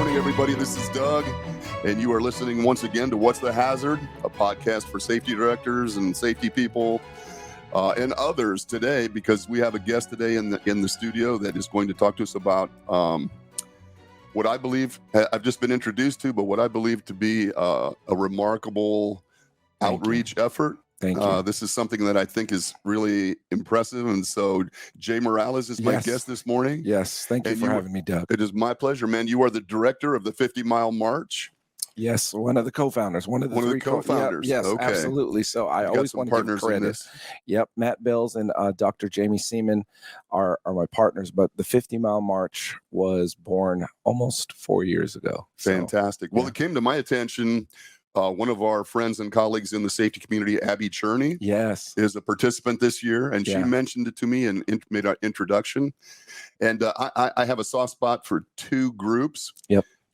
morning, everybody. This is Doug, and you are listening once again to What's the Hazard, a podcast for safety directors and safety people and others today, because we have a guest today in the studio that is going to talk to us about what I believe I've just been introduced to, but what I believe to be a remarkable outreach effort. Thank you. This is something that I think is really impressive. And so Jay Miralles is my guest this morning. Yes. Thank you for having me, Doug. It is my pleasure, man. You are the director of the 50-mile march. Yes. One of the co-founders. One of the co-founders. Yes, okay. Absolutely. So I always want to give credit. Yep. Matt Bills and Dr. Jamie Seaman are my partners, but the 50-mile march was born almost 4 years ago. Fantastic. Well, it came to my attention. One of our friends and colleagues in the safety community, Abby Cherney, is a participant this year, and she mentioned it to me and made an introduction. And I have a soft spot for two groups,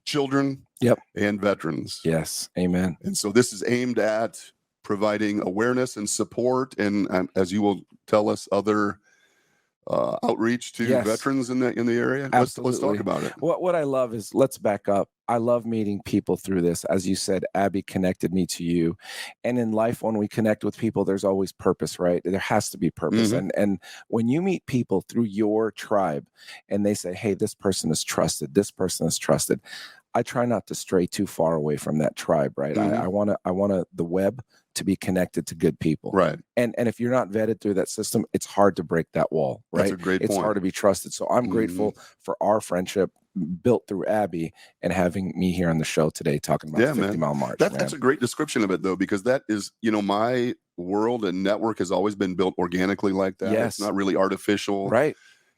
children and veterans. Yes, amen. And so this is aimed at providing awareness and support, and as you will tell us, other outreach to veterans in the area. Absolutely. Let's talk about it. What I love is, let's back up. I love meeting people through this. As you said, Abby connected me to you. And in life, when we connect with people, there's always purpose, right? There has to be purpose. And when you meet people through your tribe and they say, hey, this person is trusted, this person is trusted, I try not to stray too far away from that tribe, right? I want the web to be connected to good people. Right. And if you're not vetted through that system, it's hard to break that wall, right? That's a great point. It's hard to be trusted. So I'm grateful for our friendship built through Abby and having me here on the show today talking about the 50-mile march. That's a great description of it, though, because that is, my world and network has always been built organically like that. Yes. It's not really artificial. Right.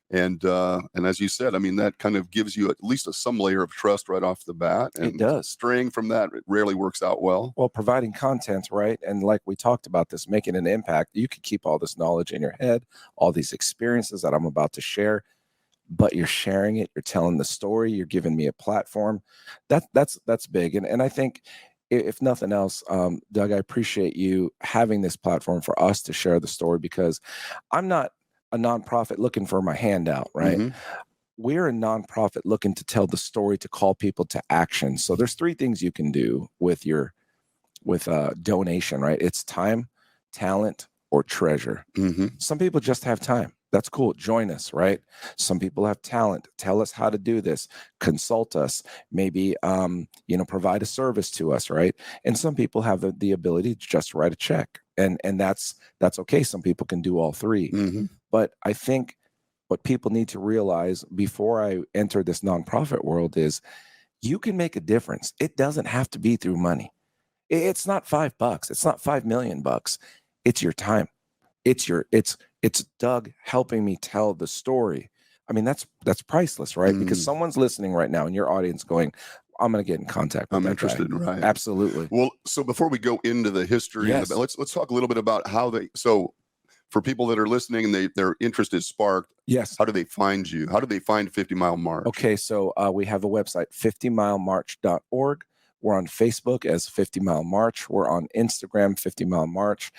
And as you said, I mean, that kind of gives you at least some layer of trust right off the bat. And it does. Straying from that, it rarely works out well. Well, providing content, right? And like we talked about this, making an impact. You could keep all this knowledge in your head, all these experiences that I'm about to share, but you're sharing it. You're telling the story. You're giving me a platform. That's big. And I think, if nothing else, Doug, I appreciate you having this platform for us to share the story, because I'm not a nonprofit looking for my handout, right? We're a nonprofit looking to tell the story, to call people to action. So there's three things you can do with donation, right? It's time, talent, or treasure. Some people just have time. That's cool. Join us, right? Some people have talent. Tell us how to do this. Consult us. Maybe, provide a service to us, right? And some people have the ability to just write a check, and that's okay. Some people can do all three. But I think what people need to realize before I enter this nonprofit world is you can make a difference. It doesn't have to be through money. It's not $5. It's not $5 million. It's your time. It's Doug helping me tell the story. I mean, that's priceless, right? Because someone's listening right now in your audience going, I'm going to get in contact with I'm that interested, guy. right? Absolutely. Well, so before we go into the history, let's talk a little bit about how for people that are listening and their interest is sparked. Yes. How do they find you? How do they find 50-mile march? Okay. So we have a website, 50milemarch.org. We're on Facebook as 50-mile march. We're on Instagram, 50-mile march.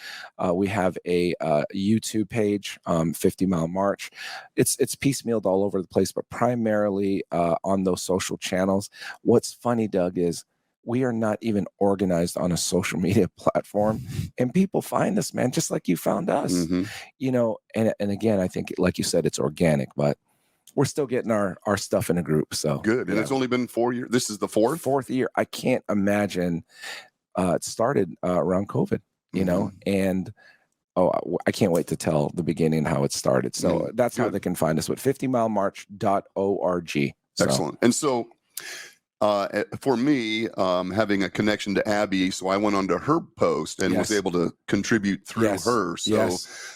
We have a YouTube page, 50-mile march. It's piecemealed all over the place, but primarily on those social channels. What's funny, Doug, is we are not even organized on a social media platform, and people find us, man, just like you found us. And again, I think, like you said, it's organic, but we're still getting our stuff in a group. So good. And it's only been 4 years. This is the fourth year. I can't imagine. It started around COVID, and I can't wait to tell the beginning how it started. So that's how they can find us with 50milemarch.org. Excellent. And so for me, having a connection to Abby, so I went onto her post and was able to contribute through her. So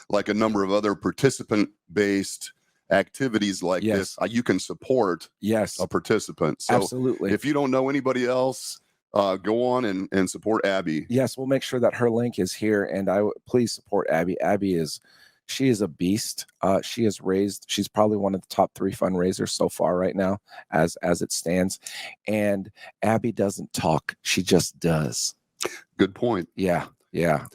like a number of other participant-based activities like this, you can support a participant. So absolutely. If you don't know anybody else, go on and support Abby. Yes, we'll make sure that her link is here, and please support Abby. Abby she is a beast. She's probably one of the top 3 fundraisers so far right now as it stands. And Abby doesn't talk. She just does. Good point. Yeah.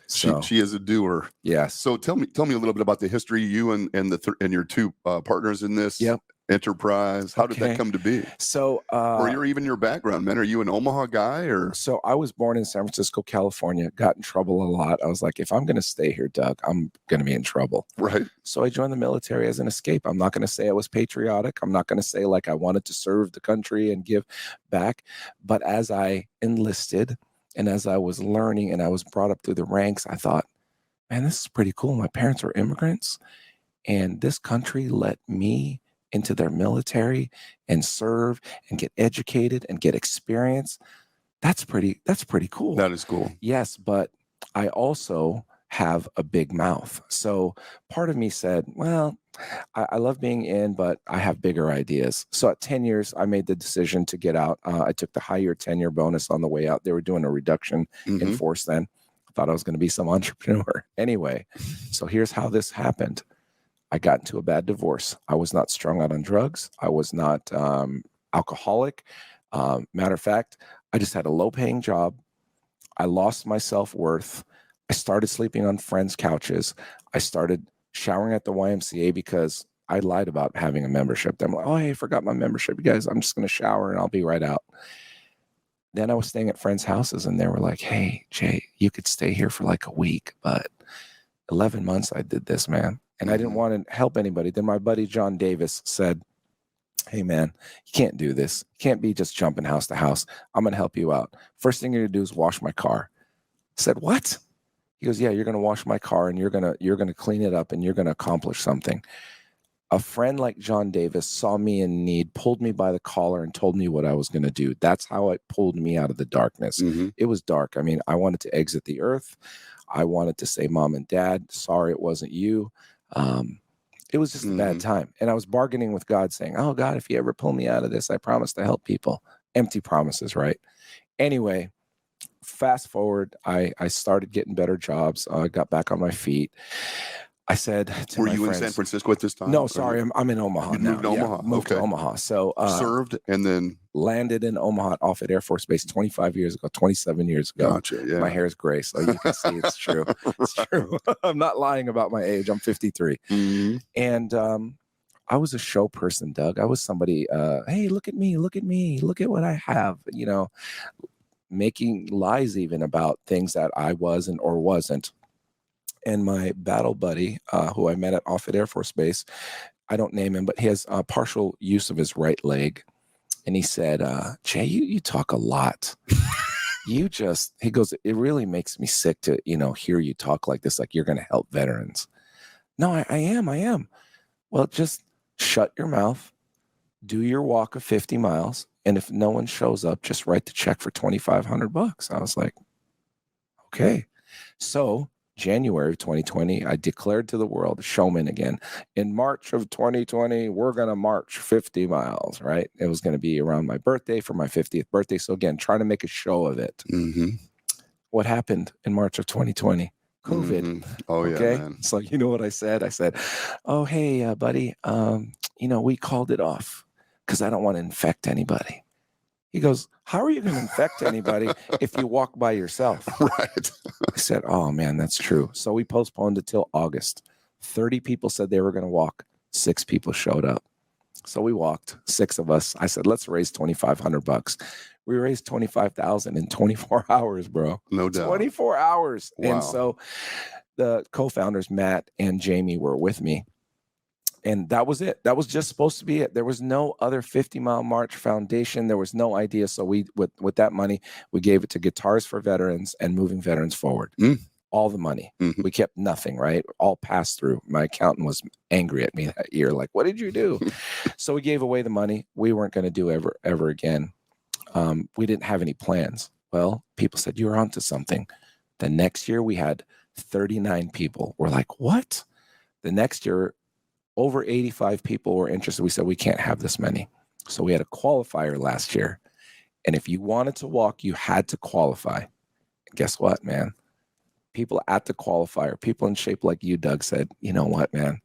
So she is a doer. Yes. So tell me a little bit about the history, you and your two partners in this. Yep. Enterprise. How did that come to be? So, or even your background, man? Are you an Omaha guy or? So I was born in San Francisco, California, got in trouble a lot. I was like, if I'm going to stay here, Doug, I'm going to be in trouble. Right. So I joined the military as an escape. I'm not going to say I was patriotic. I'm not going to say like I wanted to serve the country and give back. But as I enlisted and as I was learning and I was brought up through the ranks, I thought, man, this is pretty cool. My parents were immigrants and this country let me into their military and serve and get educated and get experience. That's pretty cool. That is cool. Yes, but I also have a big mouth. So part of me said, well, I love being in, but I have bigger ideas. So at 10 years, I made the decision to get out. I took the higher tenure bonus on the way out. They were doing a reduction in force then. I thought I was going to be some entrepreneur. Anyway, so here's how this happened. I got into a bad divorce. I was not strung out on drugs. I was not alcoholic. Matter of fact, I just had a low-paying job. I lost my self-worth. I started sleeping on friends' couches. I started showering at the YMCA because I lied about having a membership. I'm like, oh, hey, I forgot my membership. You guys, I'm just going to shower and I'll be right out. Then I was staying at friends' houses and they were like, hey, Jay, you could stay here for like a week, but 11 months I did this, man. And I didn't want to help anybody. Then my buddy John Davis said, hey, man, you can't do this. You can't be just jumping house to house. I'm going to help you out. First thing you're going to do is wash my car. I said, what? He goes, yeah, you're going to wash my car and you're going to clean it up and you're going to accomplish something. A friend like John Davis saw me in need, pulled me by the collar and told me what I was going to do. That's how it pulled me out of the darkness. It was dark. I mean, I wanted to exit the earth. I wanted to say, Mom and Dad, sorry, it wasn't you. It was just a bad time. And I was bargaining with God saying, oh God, if you ever pull me out of this, I promise to help people. Empty promises, right? Anyway, fast forward, I started getting better jobs. I got back on my feet. I said to Were my you friends, in San Francisco at this time? No, sorry, I'm in Omaha you now. Moved to Omaha. Moved to Omaha. So served and then landed in Omaha off at Air Force Base 25 years ago, 27 years ago. Gotcha, yeah. My hair is gray, so you can see it's true. It's true. I'm not lying about my age. I'm 53. And I was a show person, Doug. I was somebody, hey, look at me, look at what I have, you know, making lies even about things that I wasn't or wasn't. And my battle buddy, who I met at Offutt Air Force Base, I don't name him, but he has partial use of his right leg. And he said, Jay, you talk a lot. He goes, it really makes me sick to, hear you talk like this, like you're going to help veterans. No, I am. Well, just shut your mouth, do your walk of 50 miles. And if no one shows up, just write the check for $2,500. I was like, okay. So January of 2020, I declared to the world, showman again. In March of 2020, we're going to march 50 miles, right? It was going to be around my birthday for my 50th birthday. So again, trying to make a show of it. What happened in March of 2020? COVID. Oh, yeah, okay? man. So you know what I said? I said, oh, hey, buddy, we called it off because I don't want to infect anybody. He goes, how are you going to infect anybody if you walk by yourself? Right. I said, oh, man, that's true. So we postponed it till August. 30 people said they were going to walk. 6 people showed up. So we walked, 6 of us. I said, let's raise $2,500. We raised $25,000 in 24 hours, bro. No doubt. 24 hours. Wow. And so the co-founders, Matt and Jamie, were with me. And that was it. That was just supposed to be it. There was no other 50-mile march foundation. There was no idea. So we, with that money, we gave it to Guitars for Veterans and Moving Veterans Forward. All the money. We kept nothing, right? All passed through. My accountant was angry at me that year. Like, what did you do? So we gave away the money. We weren't going to do ever again. We didn't have any plans. Well, people said, you're onto something. The next year we had 39 people. We're like, what? The next year, over 85 people were interested. We said, we can't have this many. So we had a qualifier last year. And if you wanted to walk, you had to qualify. And guess what, man? People at the qualifier, people in shape like you, Doug, said, you know what, man?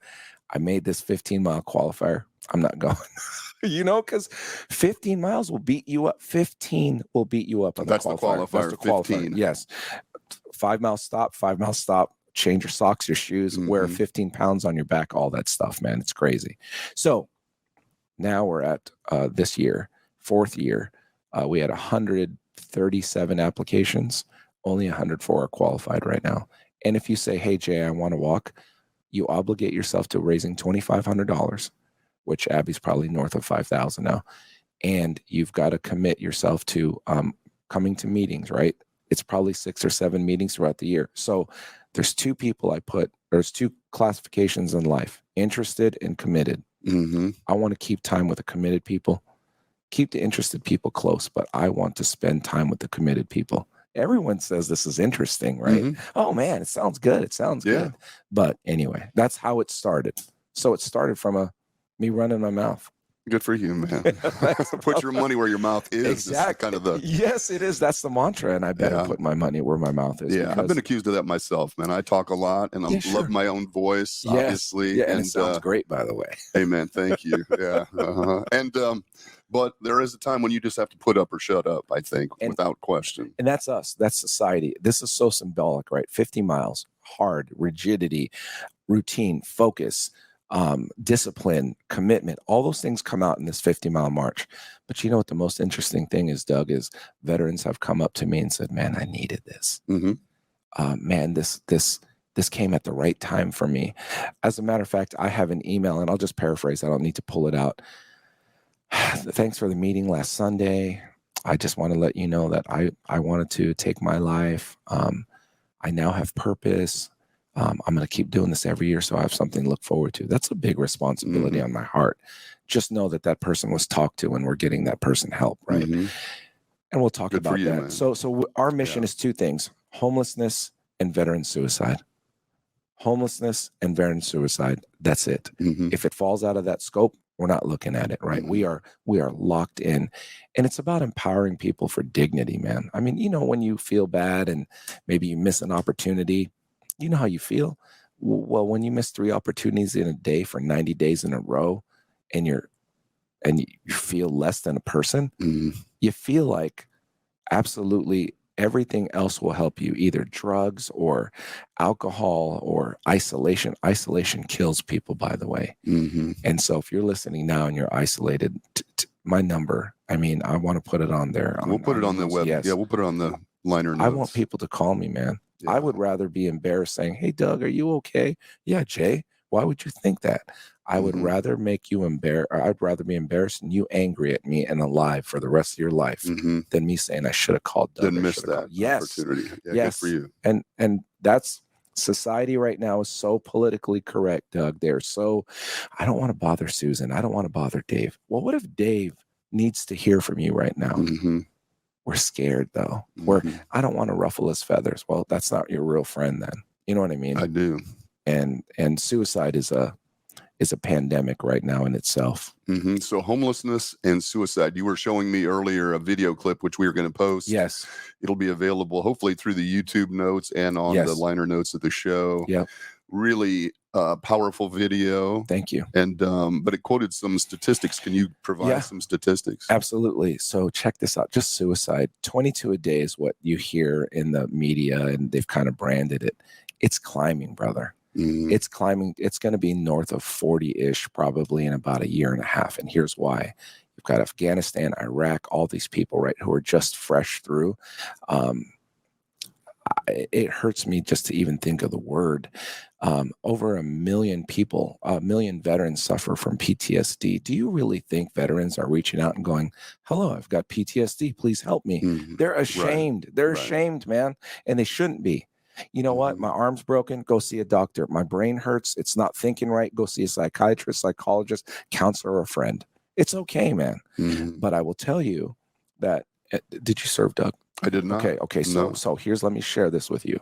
I made this 15-mile qualifier. I'm not going. Because 15 miles will beat you up. 15 will beat you up on the qualifier. That's the qualifier. 15. Yes. 5 miles stop, 5 miles stop. Change your socks, your shoes, wear 15 pounds on your back, all that stuff, man. It's crazy. So Now we're at this year, 4th year. We had 137 applications. Only 104 are qualified right now. And if you say, hey, Jay, I want to walk, you obligate yourself to raising $2,500, which Abby's probably north of 5,000 now. And you've got to commit yourself to coming to meetings, right? It's probably 6 or 7 meetings throughout the year. So there's 2 classifications in life, interested and committed. Mm-hmm. I want to keep time with the committed people, keep the interested people close, but I want to spend time with the committed people. Everyone says this is interesting, right? Mm-hmm. Oh man, it sounds good. It sounds good. But anyway, that's how it started. So it started from me running my mouth. Good for you, man. Put your money where your mouth is. Exactly. Kind of the yes, it is. That's the mantra, and I better put my money where my mouth is. Yeah, I've been accused of that myself, man. I talk a lot, and I love my own voice, obviously. Yeah, and it sounds great, by the way. Amen. Thank you. Yeah. And but there is a time when you just have to put up or shut up, I think, without question. And that's us. That's society. This is so symbolic, right? 50 miles, hard, rigidity, routine, focus, discipline, commitment, all those things come out in this 50-mile march. But you know what the most interesting thing is, Doug, is veterans have come up to me and said, man, I needed this. Mm-hmm. Man, this came at the right time for me. As a matter of fact, I have an email, and I'll just paraphrase. I don't need to pull it out. Thanks for the meeting last Sunday. I just want to let you know that I wanted to take my life. I now have purpose. I'm going to keep doing this every year, so I have something to look forward to. That's a big responsibility on my heart. Just know that person was talked to, and we're getting that person help, right? Mm-hmm. And we'll talk about that. Man. So our mission is 2 things: homelessness and veteran suicide. Homelessness and veteran suicide. That's it. Mm-hmm. If it falls out of that scope, we're not looking at it, right? Mm-hmm. We are locked in, and it's about empowering people for dignity, man. I mean, you know, when you feel bad and maybe you miss an opportunity, you know how you feel. Well, when you miss 3 opportunities in a day for 90 days in a row, and you feel less than a person, you feel like absolutely everything else will help you, either drugs or alcohol or isolation. Isolation kills people, by the way. Mm-hmm. And so if you're listening now and you're isolated, my number, I mean, I want to put it on there. We'll put it on the web. Yes. Yeah, we'll put it on the liner notes. I want people to call me, man. Yeah. I would rather be embarrassed saying, hey, Doug, are you okay? Yeah, Jay, why would you think that? I would rather make you embarrassed. I'd rather be embarrassed and you angry at me and alive for the rest of your life than me saying I should have called Doug. Didn't miss that opportunity. Yeah, yes. Good for you. And that's society right now is so politically correct, Doug. They're so, I don't want to bother Susan. I don't want to bother Dave. Well, what if Dave needs to hear from you right now? Mm-hmm. We're scared though. I don't want to ruffle his feathers. Well, that's not your real friend then. You know what I mean? I do. And suicide is a pandemic right now in itself. Mm-hmm. So homelessness and suicide. You were showing me earlier a video clip, which we were going to post. Yes. It'll be available hopefully through the YouTube notes and on the liner notes of the show. Yeah. Really powerful video. Thank you. And but it quoted some statistics. Can you provide some statistics? Absolutely. So check this out. Just suicide. 22 a day is what you hear in the media, and they've kind of branded it. It's climbing, brother. Mm-hmm. It's climbing. It's going to be north of 40-ish probably in about 1.5 years. And here's why. You've got Afghanistan, Iraq, all these people, right, who are just fresh through. It hurts me just to even think of the word. Over 1 million people, 1 million veterans suffer from PTSD. Do you really think veterans are reaching out and going, hello, I've got PTSD, please help me? Mm-hmm. They're ashamed. Right. They're ashamed, man. And they shouldn't be. You know what? My arm's broken. Go see a doctor. My brain hurts. It's not thinking right. Go see a psychiatrist, psychologist, counselor, or a friend. It's okay, man. Mm-hmm. But I will tell you that. Did you serve, Doug? I did not. Okay. So here's, let me share this with you.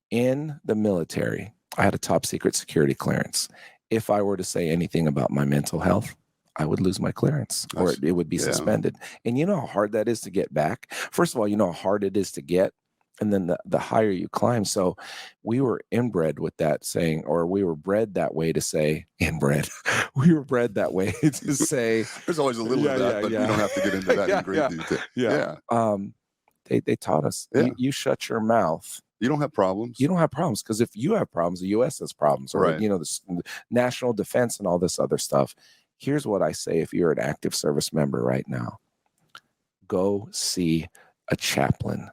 In the military, I had a top secret security clearance. If I were to say anything about my mental health, I would lose my clearance, or it would be suspended. And you know how hard that is to get back? First of all, you know how hard it is to get. And then the higher you climb. So we were inbred with that saying, or we were bred that way to say, inbred. We were bred that way to say. There's always a little of that, but we don't have to get into that in great detail. Yeah. They taught us, you shut your mouth. You don't have problems. You don't have problems, because if you have problems, the U.S. has problems, or, you know, the national defense and all this other stuff. Here's what I say if you're an active service member right now. Go see a chaplain.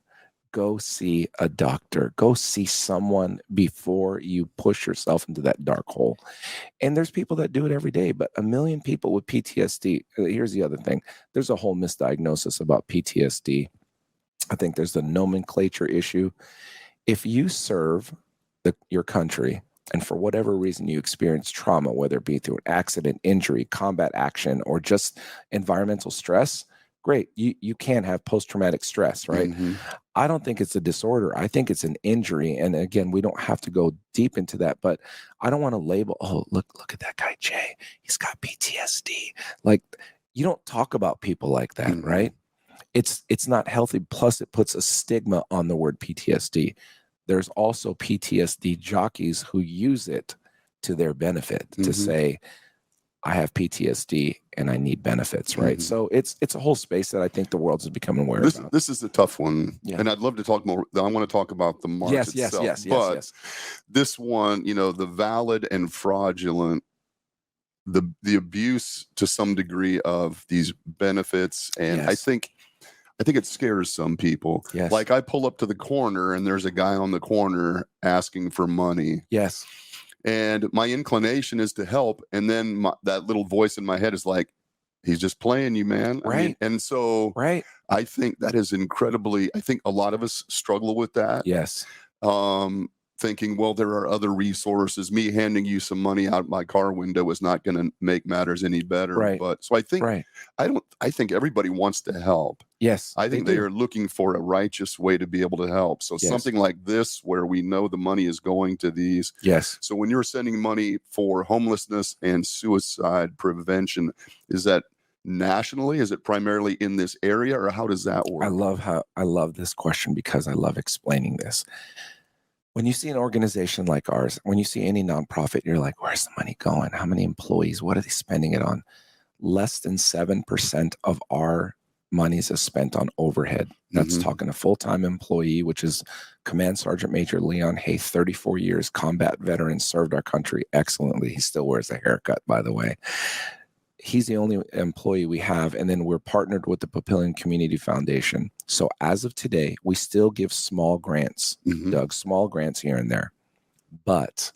Go see a doctor. Go see someone before you push yourself into that dark hole. And there's people that do it every day, but 1 million people with PTSD. Here's the other thing. There's a whole misdiagnosis about PTSD. I think there's the nomenclature issue. If you serve your country, and for whatever reason you experience trauma, whether it be through an accident, injury, combat action, or just environmental stress, great. You can have post-traumatic stress, right? Mm-hmm. I don't think it's a disorder. I think it's an injury. And again, we don't have to go deep into that, but I don't want to label, oh, look at that guy, Jay. He's got PTSD. Like, you don't talk about people like that, Mm-hmm. right? It's not healthy. Plus, it puts a stigma on the word PTSD. There's also PTSD jockeys who use it to their benefit to say, I have PTSD and I need benefits, right? So it's a whole space that I think the world is becoming aware of. This is a tough one. Yeah. And I'd love to talk more. I want to talk about the march itself. Yes. This one, the valid and fraudulent, the abuse to some degree of these benefits. And I think it scares some people. Yes. Like I pull up to the corner and there's a guy on the corner asking for money. Yes. And my inclination is to help. And then that little voice in my head is like, he's just playing you, man. Right. I mean, and so I think that is I think a lot of us struggle with that. Yes. Thinking, well, there are other resources. Me handing you some money out my car window is not going to make matters any better. Right. But so I think, I think everybody wants to help. Yes. I think they are looking for a righteous way to be able to help. So something like this, where we know the money is going to these. Yes. So when you're sending money for homelessness and suicide prevention, is that nationally? Is it primarily in this area, or how does that work? I love this question because I love explaining this. When you see an organization like ours, when you see any nonprofit, you're like, where's the money going? How many employees? What are they spending it on? Less than 7% of our monies is spent on overhead. That's talking a full-time employee, which is Command Sergeant Major Leon Hay, 34 years, combat veteran, served our country excellently. He still wears a haircut, by the way. He's the only employee we have. And then we're partnered with the Papillion Community Foundation. So as of today, we still give small grants, Doug, small grants here and there. But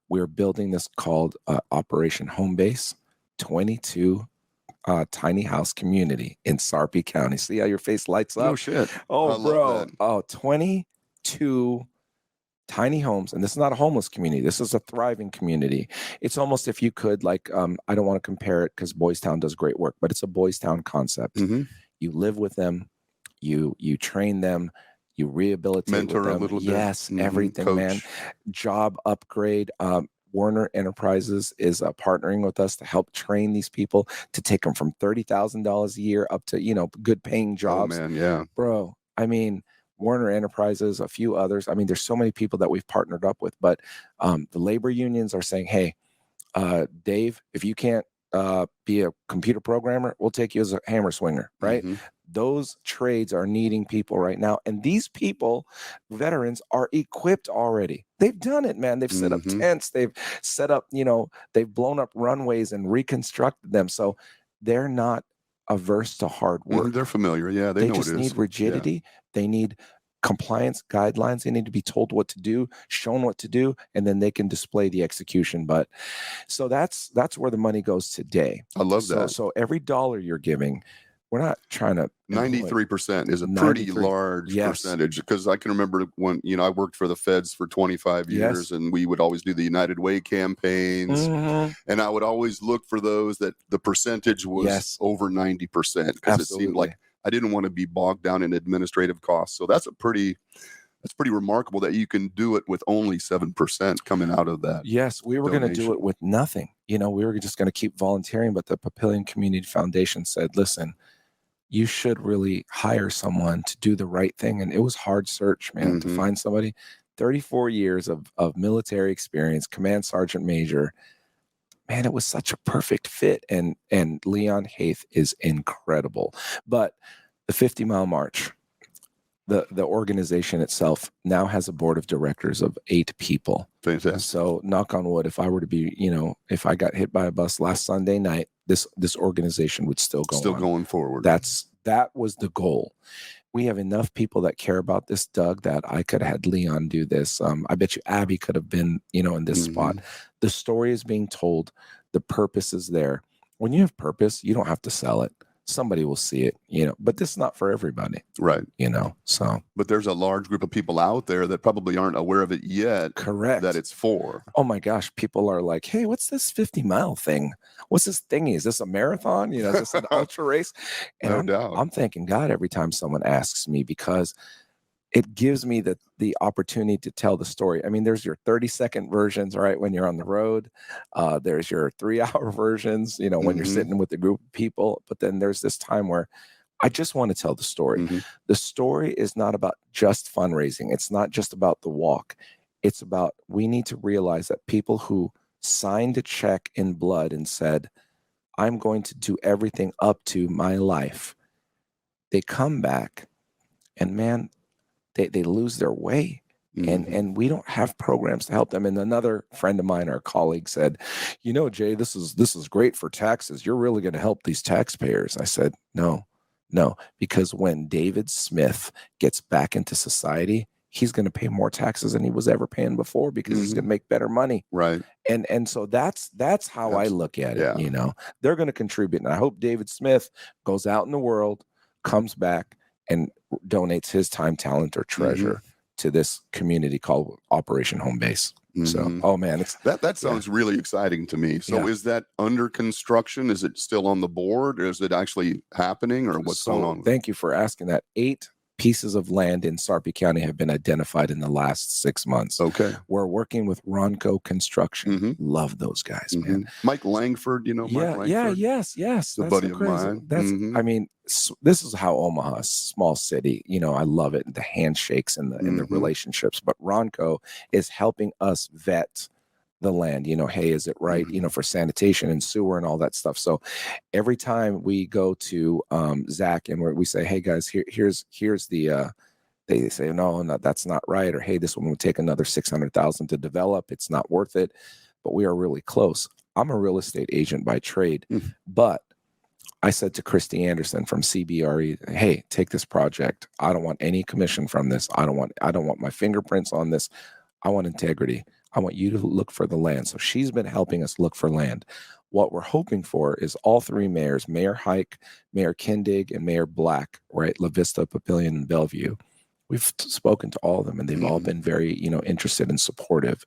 we're building this called Operation Home Base, 22 tiny house community in SRP County. See how your face lights up? No shit. Oh, bro. 22 tiny homes. And this is not a homeless community. This is a thriving community. It's almost, if you could, like, I don't want to compare it because Boys Town does great work, but it's a Boys Town concept. You live with them, you train them, you rehabilitate mentor with them. A little bit. Yes, everything, coach. Man. Job upgrade. Warner Enterprises is partnering with us to help train these people to take them from $30,000 a year up to, good paying jobs. Oh, man, yeah. Bro, I mean, Warner Enterprises, a few others. I mean, there's so many people that we've partnered up with, but the labor unions are saying, hey, Dave, if you can't be a computer programmer, we'll take you as a hammer swinger, right? Those trades are needing people right now. And these people, veterans, are equipped already. They've done it, man. They've set up tents. They've set up, they've blown up runways and reconstructed them. So they're not averse to hard work. They're familiar. Yeah, they know just what it is. Need rigidity. Yeah. They need compliance guidelines. They need to be told what to do, shown what to do, and then they can display the execution. But so that's where the money goes today. I love that. So every dollar you're giving, we're not trying to. 93% is a pretty large percentage, because I can remember when I worked for the feds for 25 years, and we would always do the United Way campaigns, and I would always look for those that the percentage was over 90%, because it seemed like I didn't want to be bogged down in administrative costs. So that's pretty remarkable that you can do it with only 7% coming out of that. Yes, we were going to do it with nothing. We were just going to keep volunteering, but the Papillion Community Foundation said, listen, you should really hire someone to do the right thing. And it was hard search, man, to find somebody. 34 years of military experience, Command Sergeant Major. Man, it was such a perfect fit. And Leon Haith is incredible. But the 50-mile march, the organization itself now has a board of directors of 8 people. Fantastic. So knock on wood, if I were to be, if I got hit by a bus last Sunday night, this organization would still go Still on. going forward. That was the goal. We have enough people that care about this, Doug, that I could have had Leon do this. I bet you Abby could have been, in this spot. The story is being told. The purpose is there. When you have purpose, you don't have to sell it. Somebody will see it, but this is not for everybody. Right. So. But there's a large group of people out there that probably aren't aware of it yet. Correct. That it's for. Oh my gosh. People are like, hey, what's this 50-mile thing? What's this thingy? Is this a marathon? Is this an ultra race? And No doubt. I'm thanking God every time someone asks me, because it gives me the opportunity to tell the story. I mean, there's your 30-second versions, right, when you're on the road. There's your 3-hour versions, when you're sitting with a group of people. But then there's this time where I just want to tell the story. The story is not about just fundraising. It's not just about the walk. It's about, we need to realize that people who signed a check in blood and said, I'm going to do everything up to my life, they come back and, man, they lose their way. And we don't have programs to help them. And another friend of mine, our colleague, said, Jay, this is great for taxes. You're really going to help these taxpayers. I said, no, because when David Smith gets back into society, he's going to pay more taxes than he was ever paying before, because he's going to make better money. Right. And so that's how I look at it. Yeah. They're going to contribute. And I hope David Smith goes out in the world, comes back, and donates his time, talent, or treasure to this community called Operation Home Base. So, oh man, that sounds really exciting to me. So is that under construction? Is it still on the board? Or is it actually happening, or what's going on? Thank you for asking that. 8 pieces of land in SRP County have been identified in the last 6 months. Okay. We're working with Ronco Construction. Love those guys, man. Mike Langford, Mike Langford? Yes. That's a buddy of mine. I mean, this is how Omaha, small city, I love it. The handshakes and the relationships. But Ronco is helping us vet the land, hey, is it right, for sanitation and sewer and all that stuff. So every time we go to Zach and we say, hey guys, here's the, they say, no, that's not right. Or, hey, this one would take another $600,000 to develop. It's not worth it. But we are really close. I'm a real estate agent by trade, but I said to Christy Anderson from CBRE, hey, take this project. I don't want any commission from this. I don't want my fingerprints on this. I want integrity. I want you to look for the land. So she's been helping us look for land. What we're hoping for is all 3 mayors, Mayor Hike, Mayor Kindig, and Mayor Black, right? La Vista, Papillion, and Bellevue. We've spoken to all of them, and they've all been very, interested and supportive.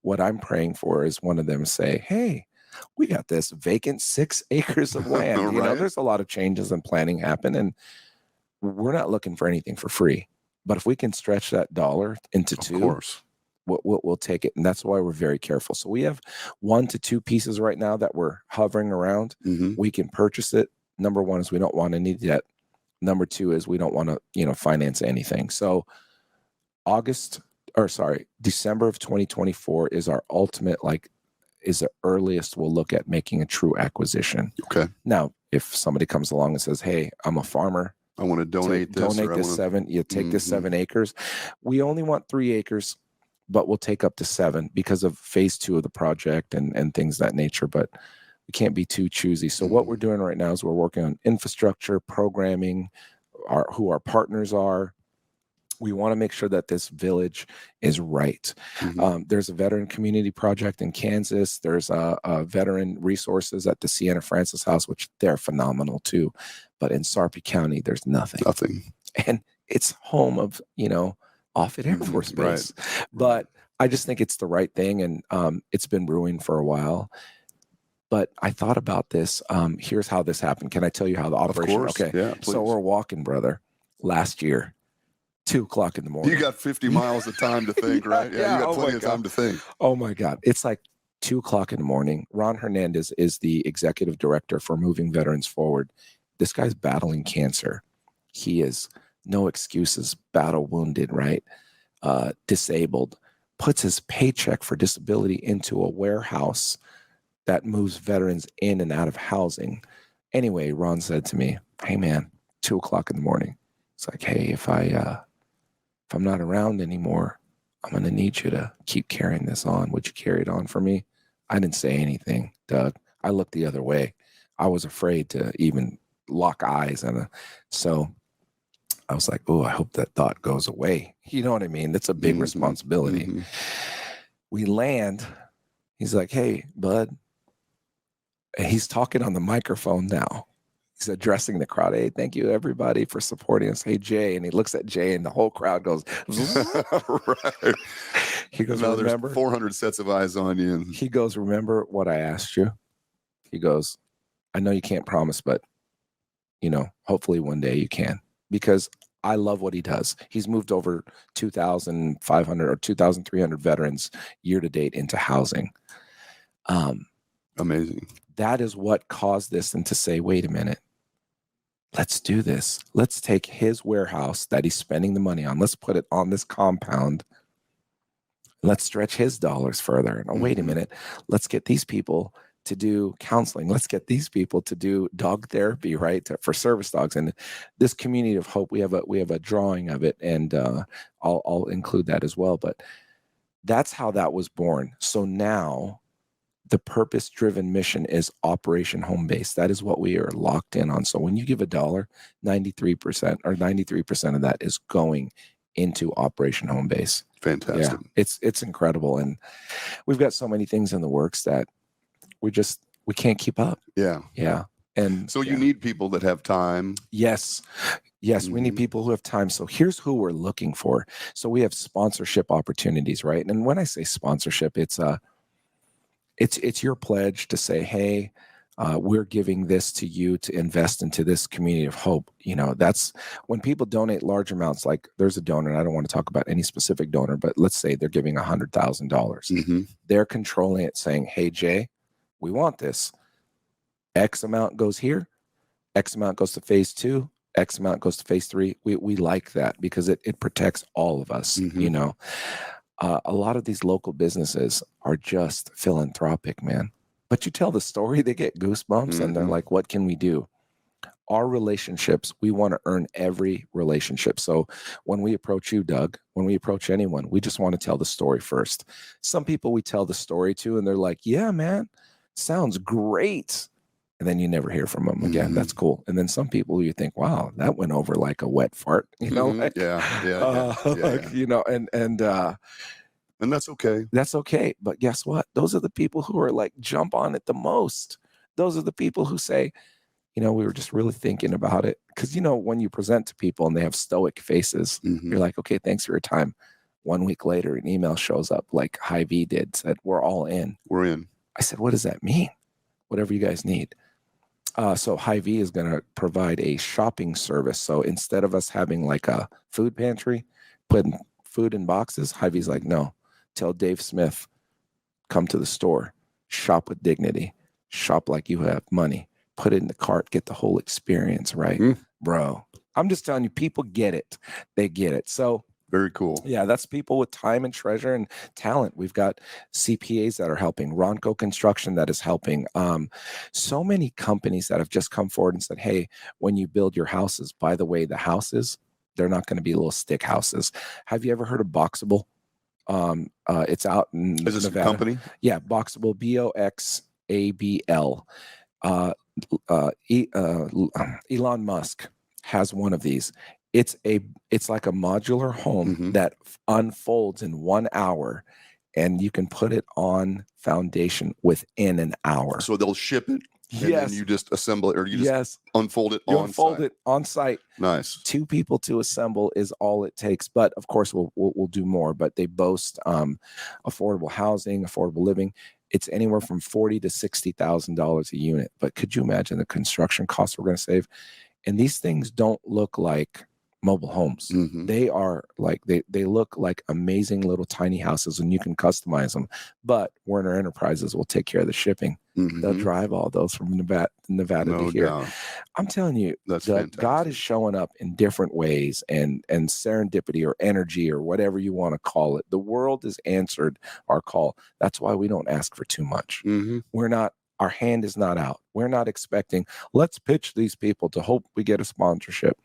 What I'm praying for is one of them say, hey, we got this vacant 6 acres of land. Right. There's a lot of changes and planning happen, and we're not looking for anything for free. But if we can stretch that dollar into 2, of course, we'll take it. And that's why we're very careful. So we have 1 to 2 pieces right now that we're hovering around. We can purchase it. Number 1 is we don't want any debt. Number 2 is we don't want to, finance anything. So December of 2024 is our ultimate, is the earliest we'll look at making a true acquisition. Okay. Now, if somebody comes along and says, hey, I'm a farmer, I want to donate this. Take this 7 acres. We only want 3 acres, but we'll take up to 7 because of phase 2 of the project and things of that nature. But we can't be too choosy. So what we're doing right now is we're working on infrastructure, programming, who our partners are. We want to make sure that this village is right. There's a veteran community project in Kansas. There's a veteran resources at the Sienna Francis House, which they're phenomenal too. But in Sarpy County, there's nothing. And it's home of, Offutt Air Force Base. Right. But I just think it's the right thing. And it's been brewing for a while. But I thought about this. Here's how this happened. Can I tell you how the operation? Of course. Okay. Yeah, please. So we're walking, brother, last year. 2:00 in the morning. You got 50 miles of time to think, right? Yeah, you got plenty of time to think. Oh my God. It's like 2:00 in the morning. Ron Hernandez is the executive director for Moving Veterans Forward. This guy's battling cancer. He is, no excuses, battle wounded, right? Disabled, puts his paycheck for disability into a warehouse that moves veterans in and out of housing. Anyway, Ron said to me, hey man, 2:00 in the morning. It's like, hey, if I'm not around anymore, I'm going to need you to keep carrying this on. Would you carry it on for me? I didn't say anything, Doug. I looked the other way. I was afraid to even lock eyes. And so I was like, oh, I hope that thought goes away. You know what I mean? That's a big responsibility. We land. He's like, hey, bud. And he's talking on the microphone now. He's addressing the crowd. Hey, thank you, everybody, for supporting us. Hey, Jay. And he looks at Jay, and the whole crowd goes, right. He goes, now remember? There's 400 sets of eyes on you. And he goes, remember what I asked you? He goes, I know you can't promise, but, hopefully one day you can. Because I love what he does. He's moved over 2,500 or 2,300 veterans year to date into housing. Amazing. That is what caused this, and to say, wait a minute, let's do this. Let's take his warehouse that he's spending the money on. Let's put it on this compound. Let's stretch his dollars further. And wait a minute, let's get these people to do counseling. Let's get these people to do dog therapy, right? For service dogs. And this community of hope, we have a drawing of it, and I'll include that as well. But that's how that was born. So now the purpose-driven mission is Operation Home Base. That is what we are locked in on. So when you give $1, 93% of that is going into Operation Home Base. Fantastic. Yeah, it's incredible. And we've got so many things in the works that we can't keep up. Yeah. Yeah. And so you need people that have time. Yes, we need people who have time. So here's who we're looking for. So we have sponsorship opportunities, right? And when I say sponsorship, it's your pledge to say, hey, we're giving this to you to invest into this community of hope. That's when people donate large amounts. Like there's a donor, and I don't want to talk about any specific donor, but let's say they're giving $100,000. They're controlling it, saying, hey, Jay, we want this. X amount goes here. X amount goes to phase 2. X amount goes to phase 3. We like that because it protects all of us. A lot of these local businesses are just philanthropic, man. But you tell the story, they get goosebumps, and they're like, what can we do? Our relationships, we want to earn every relationship. So when we approach you, Doug, when we approach anyone, we just want to tell the story first. Some people we tell the story to, and they're like, yeah, man, sounds great. And then you never hear from them again. That's cool. And then some people you think, wow, that went over like a wet fart, like, and that's okay. That's okay. But guess what? Those are the people who are like, jump on it the most. Those are the people who say, we were just really thinking about it. Because, when you present to people and they have stoic faces, you're like, okay, thanks for your time. 1 week later, an email shows up like Hy-Vee did, said, we're all in. We're in. I said, what does that mean? Whatever you guys need. So Hy-Vee is going to provide a shopping service. So instead of us having like a food pantry, putting food in boxes, Hy-Vee's like, no, tell Dave Smith, come to the store, shop with dignity, shop like you have money, put it in the cart, get the whole experience, right? Bro, I'm just telling you, people get it. They get it. So very cool. Yeah, that's people with time and treasure and talent. We've got CPAs that are helping, Ronco Construction that is helping. So many companies that have just come forward and said, hey, when you build your houses, by the way, the houses, they're not going to be little stick houses. Have you ever heard of Boxable? It's out in Is this Nevada. a company? Yeah, Boxable, BOXABL. Elon Musk has one of these. It's like a modular home that unfolds in 1 hour, and you can put it on foundation within an hour. So they'll ship it, and then you just assemble it, or you just unfold it on site. Nice. 2 people to assemble is all it takes. But of course, we'll do more. But they boast affordable housing, affordable living. It's anywhere from $40,000 to $60,000 a unit. But could you imagine the construction costs we're going to save? And these things don't look like mobile homes. They are like, they look like amazing little tiny houses, and you can customize them. But Werner Enterprises will take care of the shipping. They'll drive all those from Nevada to here. Doubt. I'm telling you, God is showing up in different ways, and serendipity or energy or whatever you want to call it. The world has answered our call. That's why we don't ask for too much. Our hand is not out. We're not expecting, let's pitch these people to hope we get a sponsorship.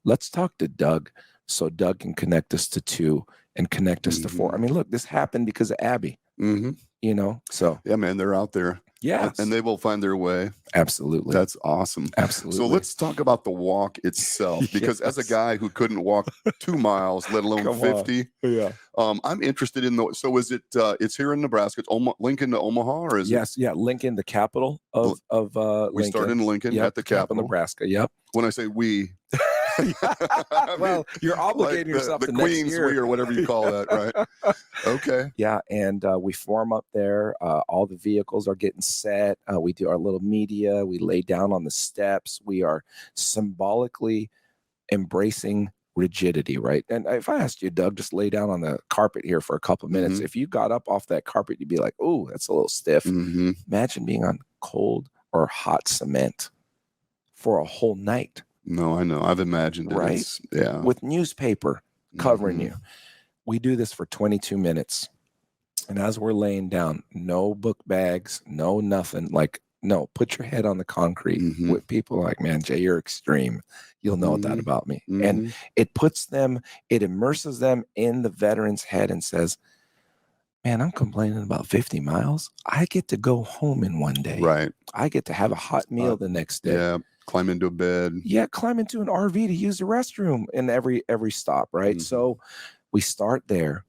Let's talk to Doug so Doug can connect us to 2 and connect us to 4. I mean, look, this happened because of Abby, so. Yeah, man, they're out there. Yes. And they will find their way. Absolutely. That's awesome. Absolutely. So let's talk about the walk itself, because as a guy who couldn't walk 2 miles, let alone 50, yeah. I'm interested in the. So is it? It's here in Nebraska. It's Lincoln to Omaha, or is it? Yes. Yeah. Lincoln, the capital of Lincoln. We start in Lincoln at the capital, Nebraska. Yep. When I say we. Well, you're obligating like yourself the to Queen's next year. we, or whatever you call that, right? Okay. Yeah, and we form up there. All the vehicles are getting set. We do our little media. We lay down on the steps. We are symbolically embracing rigidity, right? And if I asked you, Doug, just lay down on the carpet here for a couple of minutes. If you got up off that carpet, you'd be like, "Oh, that's a little stiff." Imagine being on cold or hot cement for a whole night. No, I know. I've imagined it. Right? Yeah. With newspaper covering you. We do this for 22 minutes. And as we're laying down, no book bags, no nothing. Like, no, put your head on the concrete. With people like, man, Jay, you're extreme. You'll know that about me. And it puts them, it immerses them in the veteran's head and says, man, I'm complaining about 50 miles. I get to go home in one day. Right. I get to have a hot meal the next day. Yeah. Climb into a bed. Yeah, climb into an RV to use the restroom in every stop, right? So we start there,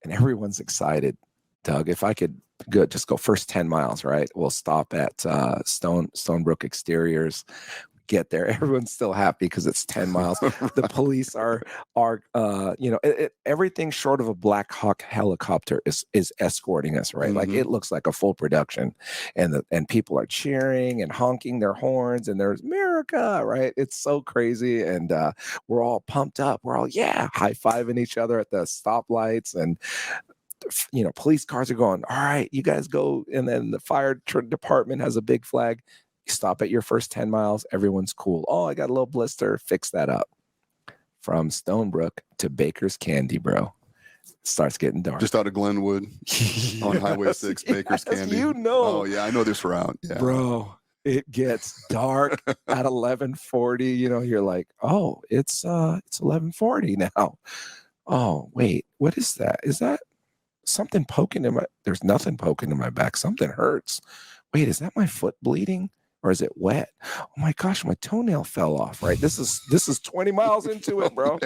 and everyone's excited. Doug, if I could just go first 10 miles, right? We'll stop at Stonebrook Exteriors. Get there, everyone's still happy because it's 10 miles. The police are everything short of a Black Hawk helicopter is escorting us, right? Like, it looks like a full production, and people are cheering and honking their horns, and there's America, right? It's so crazy, and we're all pumped up. We're all high-fiving each other at the stoplights, and police cars are going, all right, you guys go, and then the fire department has a big flag. You stop at your first 10 miles, everyone's cool. Oh, I got a little blister, fix that up. From Stonebrook to Baker's Candy, bro. Starts getting dark. Just out of Glenwood on Highway 6, Baker's Candy. You know. Oh, yeah, I know this route. Yeah. Bro, it gets dark at 11:40. You're like, oh, it's 11:40 now. Oh, wait, what is that? Is that something poking in my... There's nothing poking in my back. Something hurts. Wait, is that my foot bleeding? Or is it wet? Oh my gosh, my toenail fell off, right? This is 20 miles into it, bro.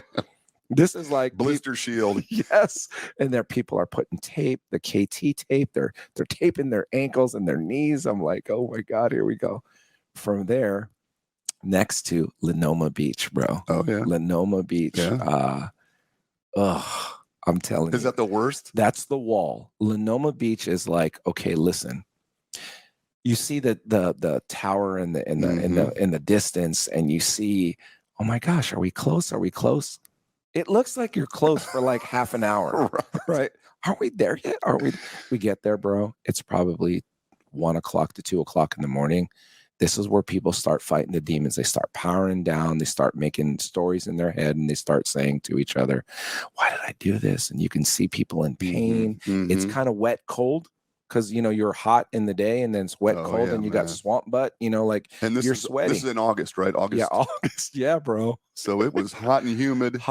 This is like blister shield. Yes. And there people are putting tape, the KT tape, they're taping their ankles and their knees. I'm like, oh my God, here we go. From there, next to Lenoma Beach, bro. Oh yeah. Lenoma Beach. Yeah. I'm telling you. Is that the worst? That's the wall. Lenoma Beach is like, okay, listen. You see the tower in the distance, and you see, oh my gosh, are we close? Are we close? It looks like you're close for like half an hour, right? Are we there yet? We get there, bro. It's probably 1 o'clock to 2 o'clock in the morning. This is where people start fighting the demons. They start powering down. They start making stories in their head, and they start saying to each other, why did I do this? And you can see people in pain. It's kind of wet, cold. Because you're hot in the day, and then it's wet, cold, and you got swamp butt. And you're sweating. This is in August, right? August. Yeah, August. Yeah, bro. So it was hot and humid.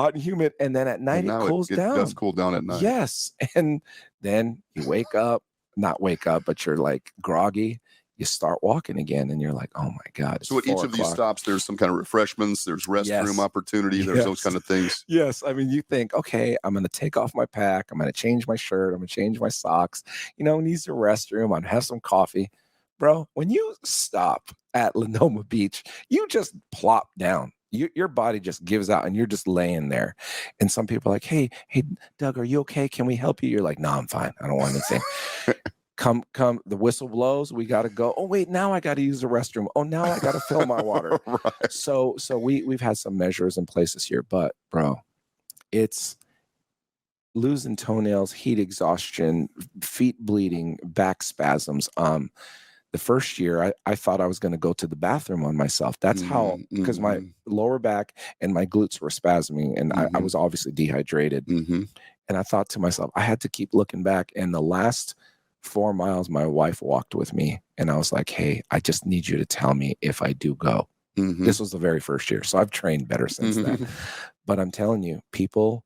And then at night it cools down. It does cool down at night. Yes, and then you not wake up, but you're like groggy. You start walking again, and you're like, oh my God. So at each of these stops, there's some kind of refreshments, there's restroom opportunity, there's those kind of things. Yes. I mean, you think, okay, I'm going to take off my pack. I'm going to change my shirt. I'm going to change my socks. Needs a restroom. I'm going to have some coffee. Bro, when you stop at Lenoma Beach, you just plop down. Your body just gives out, and you're just laying there. And some people are like, hey, Doug, are you okay? Can we help you? You're like, no, I'm fine. I don't want anything. Come, the whistle blows. We got to go. Oh, wait, now I got to use the restroom. Oh, now I got to fill my water. Right. So we've had some measures in places here, but bro, it's losing toenails, heat exhaustion, feet bleeding, back spasms. The first year I thought I was going to go to the bathroom on myself. That's how, because my lower back and my glutes were spasming, and I was obviously dehydrated. And I thought to myself, I had to keep looking back. And the last 4 miles, my wife walked with me, and I was like, hey, I just need you to tell me if I do go. This was the very first year. So I've trained better since then. But I'm telling you, people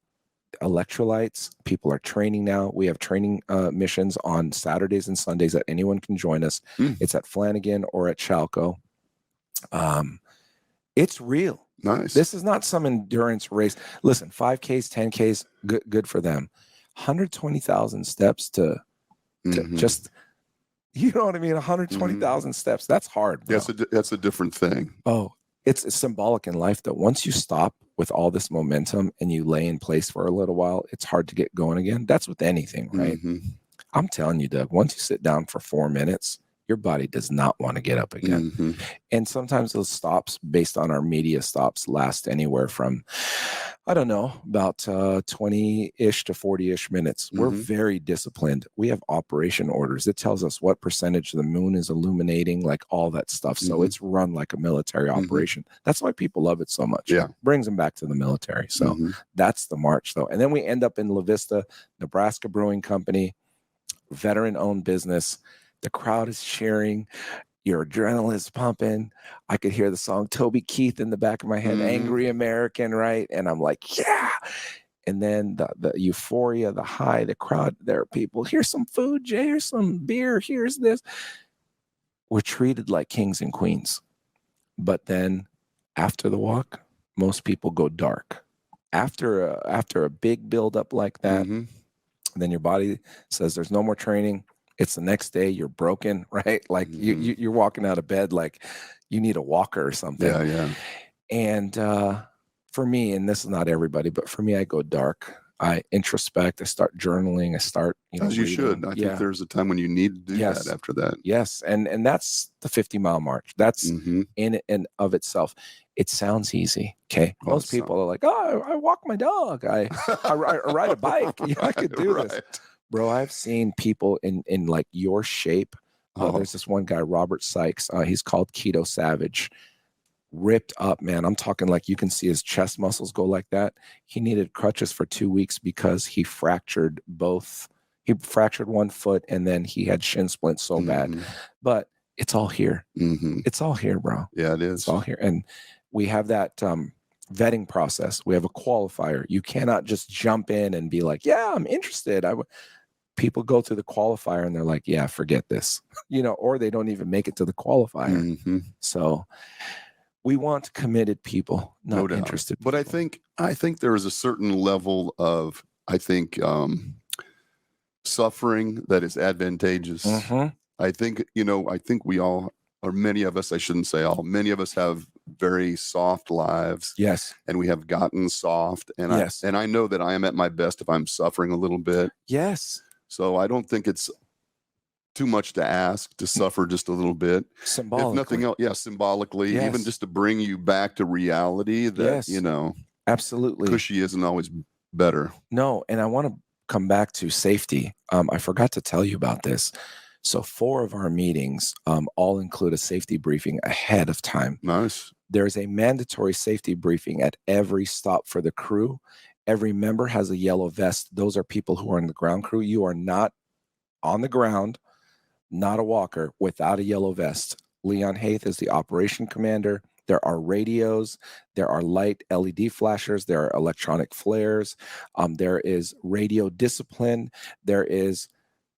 Electrolytes, people are training now. We have training missions on Saturdays and Sundays that anyone can join us. It's at Flanagan or at Chalco. It's real. Nice. This is not some endurance race. Listen, 5Ks, 10Ks, good for them. 120,000 steps to just, you know what I mean? 120,000 steps. That's hard, bro. That's a different thing. Oh, it's symbolic in life that once you stop with all this momentum and you lay in place for a little while, it's hard to get going again. That's with anything, right? I'm telling you, Doug, once you sit down for 4 minutes, your body does not want to get up again. And sometimes those stops, based on our media stops, last anywhere from, I don't know, about 20-ish to 40-ish minutes. We're very disciplined. We have operation orders. It tells us what percentage the moon is illuminating, like all that stuff. So it's run like a military operation. That's why people love it so much. Yeah. It brings them back to the military. So that's the march, though. And then we end up in La Vista, Nebraska Brewing Company, veteran-owned business. The crowd is cheering. Your adrenaline is pumping. I could hear the song Toby Keith in the back of my head, Angry American, right? And I'm like, yeah. And then the euphoria, the high, the crowd, there are people. Here's some food, Jay. Here's some beer. Here's this. We're treated like kings and queens. But then after the walk, most people go dark. After a big buildup like that, then your body says there's no more training. It's the next day, you're broken, right? Like you're walking out of bed like you need a walker or something. Yeah. And for me, and this is not everybody, but for me, I go dark. I introspect. I start journaling. I start, as you reading. should. I think there's a time when you need to do that after that. Yes, and that's the 50-mile march. That's in and of itself. It sounds easy. Okay, most people are like, "Oh, I walk my dog. I ride a bike. Yeah, I could do this." Bro, I've seen people in like your shape. There's this one guy, Robert Sykes. He's called Keto Savage. Ripped up, man. I'm talking like you can see his chest muscles go like that. He needed crutches for 2 weeks because he fractured both. He fractured one foot and then he had shin splints so bad. But it's all here. It's all here, bro. Yeah, it is. It's all here. And we have that vetting process. We have a qualifier. You cannot just jump in and be like, yeah, I'm interested. People go through the qualifier and they're like, yeah, forget this, or they don't even make it to the qualifier. So we want committed people, not interested people. But I think there is a certain level of, suffering that is advantageous. I think we all, or many of us, I shouldn't say all, many of us have very soft lives. Yes. And we have gotten soft. And I know that I am at my best if I'm suffering a little bit. Yes. So I don't think it's too much to ask to suffer just a little bit. Symbolically. If nothing else, symbolically, even just to bring you back to reality that, absolutely. Cushy isn't always better. No. And I want to come back to safety. I forgot to tell you about this. So 4 of our meetings all include a safety briefing ahead of time. Nice. There's a mandatory safety briefing at every stop for the crew. Every member has a yellow vest. Those are people who are in the ground crew. You are not on the ground, not a walker, without a yellow vest. Leon Haith is the operation commander. There are radios. There are light LED flashers. There are electronic flares. There is radio discipline.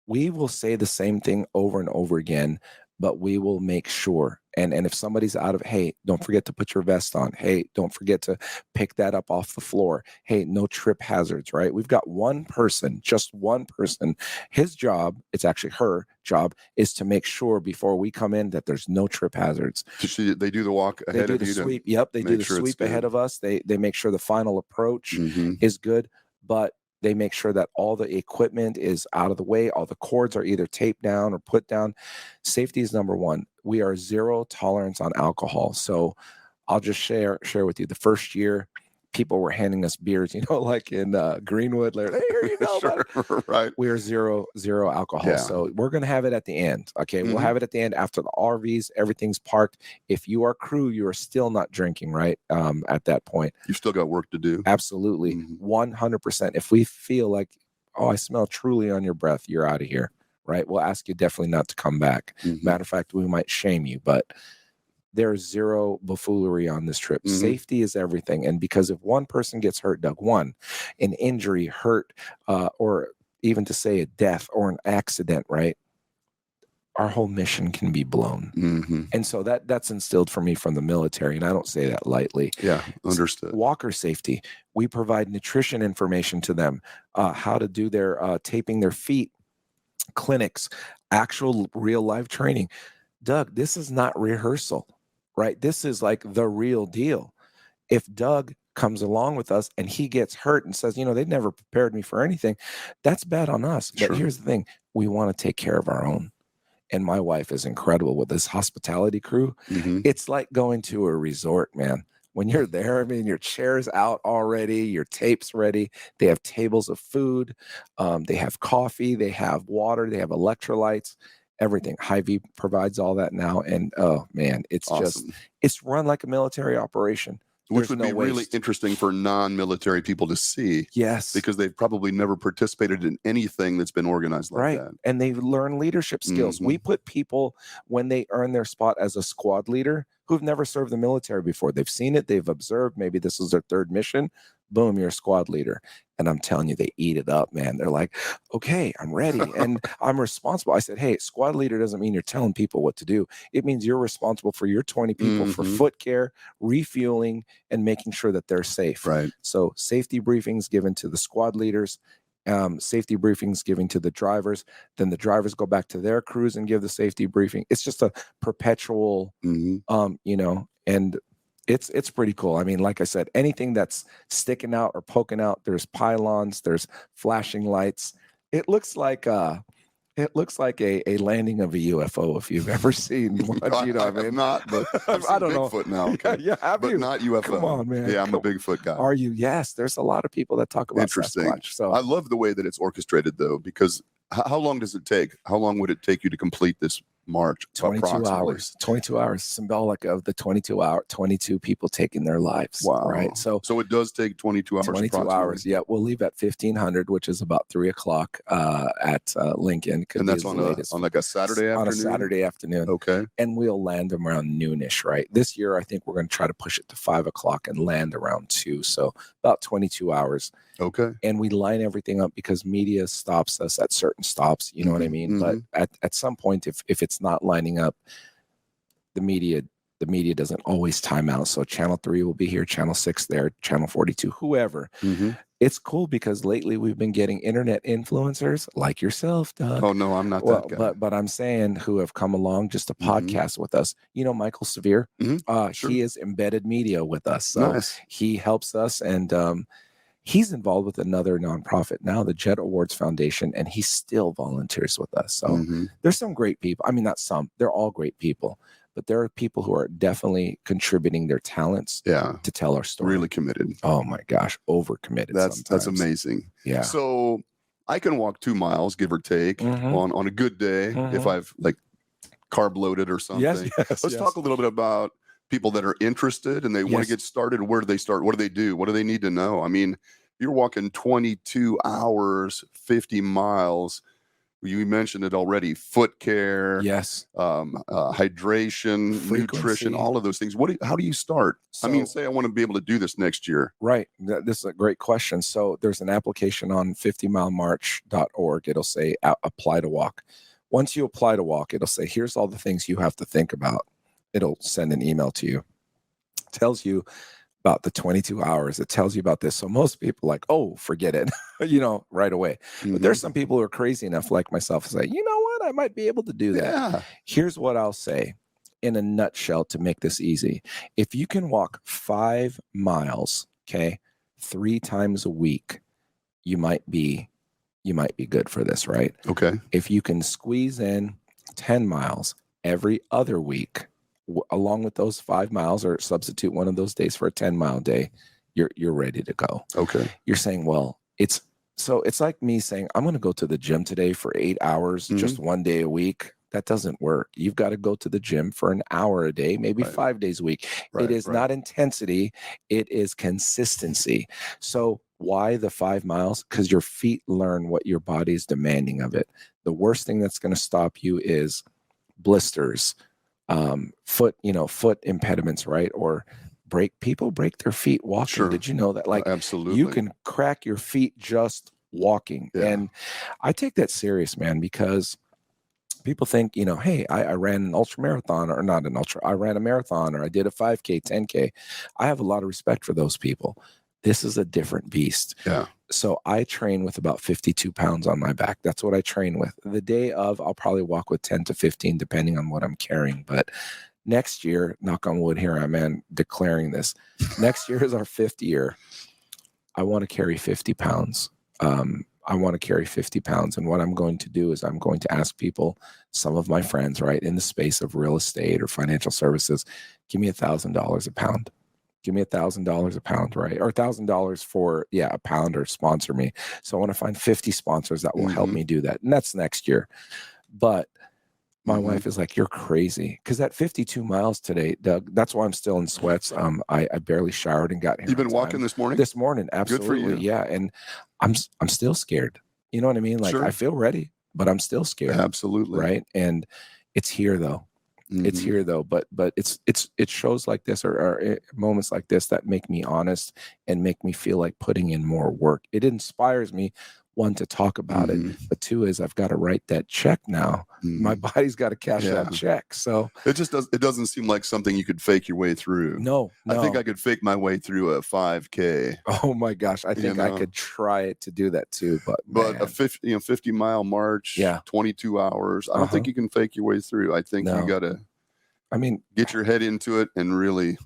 We will say the same thing over and over again, but we will make sure. And if somebody's hey, don't forget to put your vest on. Hey, don't forget to pick that up off the floor. Hey, no trip hazards, right? We've got one person, just one person. His job, it's actually her job, is to make sure before we come in that there's no trip hazards. They do the walk ahead of you. They do the sweep. Yep, they do the sweep ahead of us. They make sure the final approach is good, but they make sure that all the equipment is out of the way. All the cords are either taped down or put down. Safety is number one. We are zero tolerance on alcohol. So I'll just share with you. The first year, people were handing us beers, like in Greenwood. Like, hey, here you go. Sure, right. We are zero alcohol. Yeah. So we're going to have it at the end. Okay. We'll have it at the end after the RVs, everything's parked. If you are crew, you are still not drinking, right? At that point. You still got work to do. Absolutely. 100%. If we feel like, I smell truly on your breath, you're out of here, right? We'll ask you definitely not to come back. Matter of fact, we might shame you, but there's zero buffoonery on this trip. Safety is everything. And because if one person gets hurt, Doug, an injury, hurt, or even to say a death or an accident, right? Our whole mission can be blown. And so that's instilled for me from the military. And I don't say that lightly. Yeah, understood. Walker safety. We provide nutrition information to them, how to do their taping their feet, clinics, actual real life training. Doug, this is not rehearsal, right? This is like the real deal. If Doug comes along with us and he gets hurt and says, they never prepared me for anything, that's bad on us. But here's the thing. We want to take care of our own. And my wife is incredible with this hospitality crew. It's like going to a resort, man. When you're there, I mean, your chair's out already, your tape's ready. They have tables of food. They have coffee. They have water. They have electrolytes. Everything. Hy-Vee provides all that now. And oh man, it's awesome. It's run like a military operation. Which would be really interesting for non-military people to see. Yes. Because they've probably never participated in anything that's been organized like that. And they learn leadership skills. We put people, when they earn their spot as a squad leader, who've never served the military before. They've seen it. They've observed. Maybe this is their third mission. Boom, you're a squad leader. And I'm telling you, they eat it up, man. They're like, okay, I'm ready. And I'm responsible. I said, hey, squad leader doesn't mean you're telling people what to do. It means you're responsible for your 20 people for foot care, refueling, and making sure that they're safe. Right. So safety briefings given to the squad leaders, safety briefings given to the drivers. Then the drivers go back to their crews and give the safety briefing. It's just a perpetual, and it's pretty cool. I mean, like I said, anything that's sticking out or poking out, there's pylons, there's flashing lights. It looks like a landing of a UFO if you've ever seen one. I mean, not, but I don't know. Bigfoot now, okay. Yeah, but not UFO. Come on, man. Yeah, I'm a Bigfoot guy. Are you? Yes. There's a lot of people that talk about Interesting. Sasquatch. So I love the way that it's orchestrated, though, because how long does it take? How long would it take you to complete this march? 22 hours. 22 hours, symbolic of the 22 people taking their lives. Wow. Right. So it does take 22 hours. 22 hours. Yeah. We'll leave at 1500, which is about 3:00 at Lincoln. And that's on like a Saturday afternoon? On a Saturday afternoon. Okay. And we'll land them around noonish, right? This year, I think we're going to try to push it to 5:00 and land around 2. So about 22 hours. Okay. And we line everything up because media stops us at certain stops. You know what I mean? But at some point, if it's not lining up, the media doesn't always time out. So Channel 3 will be here, Channel 6 there, Channel 42, whoever. It's cool because lately we've been getting internet influencers like yourself, Doug. Oh no, I'm not that guy. But I'm saying who have come along just to podcast with us. Michael Severe, Sure. He is embedded media with us. So he helps us, and he's involved with another nonprofit now, the Jet Awards Foundation, and he still volunteers with us. So there's some great people. I mean, not some, they're all great people, but there are people who are definitely contributing their talents to tell our story. Really committed. Oh my gosh, overcommitted. That's amazing. Yeah. So I can walk 2 miles, give or take, on a good day if I've like carb loaded or something. Yes. Let's talk a little bit about people that are interested and they want to get started. Where do they start? What do they do? What do they need to know? I mean, you're walking 22 hours, 50 miles. You mentioned it already. Foot care, hydration, nutrition, all of those things. How do you start? So, I mean, say I want to be able to do this next year. Right. This is a great question. So there's an application on 50milemarch.org. It'll say apply to walk. Once you apply to walk, it'll say, here's all the things you have to think about. It'll send an email to you. It tells you about the 22 hours. It tells you about this. So most people are like, oh, forget it, right away. But there's some people who are crazy enough like myself to say, you know what, I might be able to do that. Yeah. Here's what I'll say in a nutshell to make this easy. If you can walk 5 miles, 3 times a week, you might be good for this, right? Okay. If you can squeeze in 10 miles every other week, along with those 5 miles, or substitute one of those days for a 10-mile day, you're ready to go. Okay. You're saying, well, it's like me saying, I'm going to go to the gym today for 8 hours, just one day a week. That doesn't work. You've got to go to the gym for an hour a day, maybe 5 days a week. It is not intensity. It is consistency. So why the 5 miles? Because your feet learn what your body is demanding of it. The worst thing that's going to stop you is blisters, foot impediments, right? Or people break their feet walking. Sure. Did you know that? Like, absolutely, you can crack your feet just walking. Yeah. And I take that serious, man, because people think, hey, I ran an ultra marathon, or not an ultra, I ran a marathon, or I did a 5K, 10K. I have a lot of respect for those people. This is a different beast. Yeah. So I train with about 52 pounds on my back. That's what I train with. The day of, I'll probably walk with 10 to 15, depending on what I'm carrying. But next year, knock on wood, here I'm declaring this. Next year is our 5th year. I want to carry 50 pounds. I want to carry 50 pounds. And what I'm going to do is I'm going to ask people, some of my friends, right, in the space of real estate or financial services, give me $1,000 a pound. Give me $1,000 a pound, right? Or $1,000 for, a pound, or sponsor me. So I want to find 50 sponsors that will help me do that. And that's next year. But my wife is like, you're crazy. Because at 52 miles today, Doug, that's why I'm still in sweats. I barely showered and got here. You've been walking this morning? This morning, absolutely. Good for you. Yeah. And I'm still scared. You know what I mean? Like, Sure. I feel ready, but I'm still scared. Absolutely. Right. And it's here though. It's here though, but it shows like this, or moments like this, that make me honest and make me feel like putting in more work. It inspires me, one, to talk about it, but two is I've got to write that check now. My body's got to cash that check. So it doesn't seem like something you could fake your way through. No. I think I could fake my way through a 5K. Oh my gosh, I think I could try it to do that too, but a 50-mile march, 22 hours. I don't think you can fake your way through. I think you got to, get your head into it and really.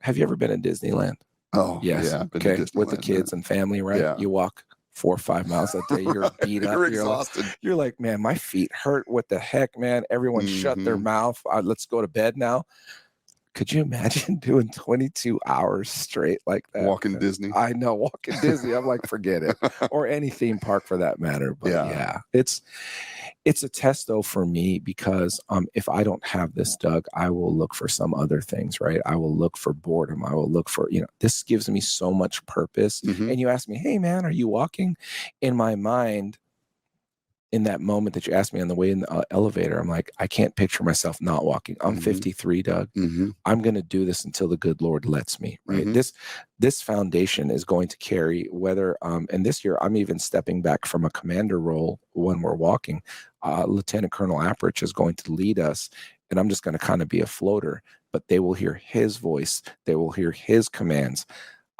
Have you ever been in Disneyland? Oh, yes. Yeah. Okay. With the kids and family, right? Yeah. You walk 4 or 5 miles a day. You're beat up. You're exhausted. You're like, man, my feet hurt. What the heck, man? Everyone shut their mouth. Let's go to bed now. Could you imagine doing 22 hours straight like that? Walking Disney. I know, walking Disney. I'm like, forget it. Or any theme park for that matter. But it's a test though for me, because if I don't have this, Doug, I will look for some other things, right? I will look for boredom. I will look for, this gives me so much purpose. And you ask me, hey man, are you walking? In my mind, in that moment that you asked me on the way in the elevator, I'm like, I can't picture myself not walking. I'm 53, Doug. I'm going to do this until the good Lord lets me, right? This foundation is going to carry whether, and this year I'm even stepping back from a commander role when we're walking. Lieutenant Colonel Apprich is going to lead us, and I'm just going to kind of be a floater, but they will hear his voice. They will hear his commands.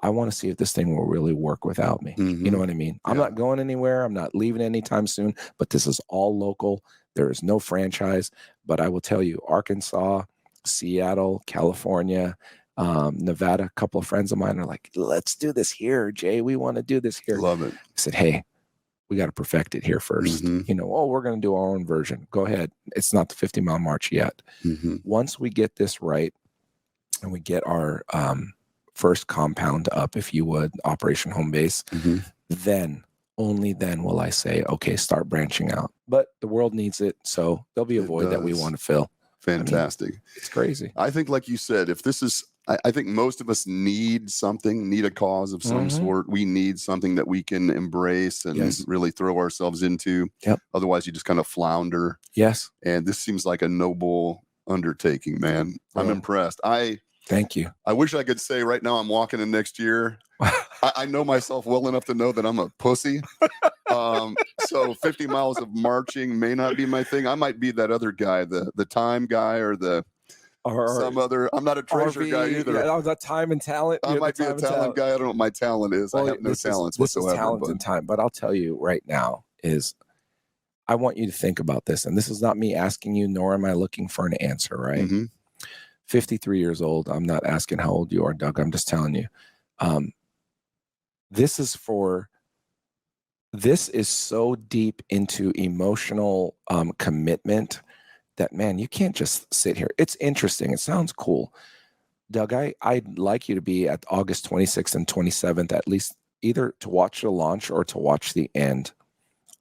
I want to see if this thing will really work without me. You know what I mean? I'm not going anywhere. I'm not leaving anytime soon, but this is all local. There is no franchise, but I will tell you, Arkansas, Seattle, California, Nevada, a couple of friends of mine are like, let's do this here, Jay. We want to do this here. Love it. I said, hey, we got to perfect it here first. We're going to do our own version. Go ahead. It's not the 50-mile march yet. Once we get this right and we get our, first compound up, if you would, Operation Home Base, then, only then will I say, okay, start branching out. But the world needs it, so there'll be a void that we want to fill. Fantastic. It's crazy. I think, like you said, if this is, I think most of us need a cause of some sort. We need something that we can embrace and really throw ourselves into. Otherwise, you just kind of flounder. Yes. And this seems like a noble undertaking, man. I'm impressed. Thank you. I wish I could say right now I'm walking in next year. I know myself well enough to know that I'm a pussy. So 50 miles of marching may not be my thing. I might be that other guy, the time guy, or some other. I'm not a treasure guy either. That time and talent. I might be a talent guy. I don't know what my talent is. I have no talents whatsoever. This is talent and time. But I'll tell you right now is, I want you to think about this. And this is not me asking you, nor am I looking for an answer, right? 53 years old. I'm not asking how old you are, Doug. I'm just telling you. This is so deep into emotional commitment that, man, you can't just sit here. It's interesting. It sounds cool. Doug, I'd like you to be at August 26th and 27th, at least either to watch the launch or to watch the end.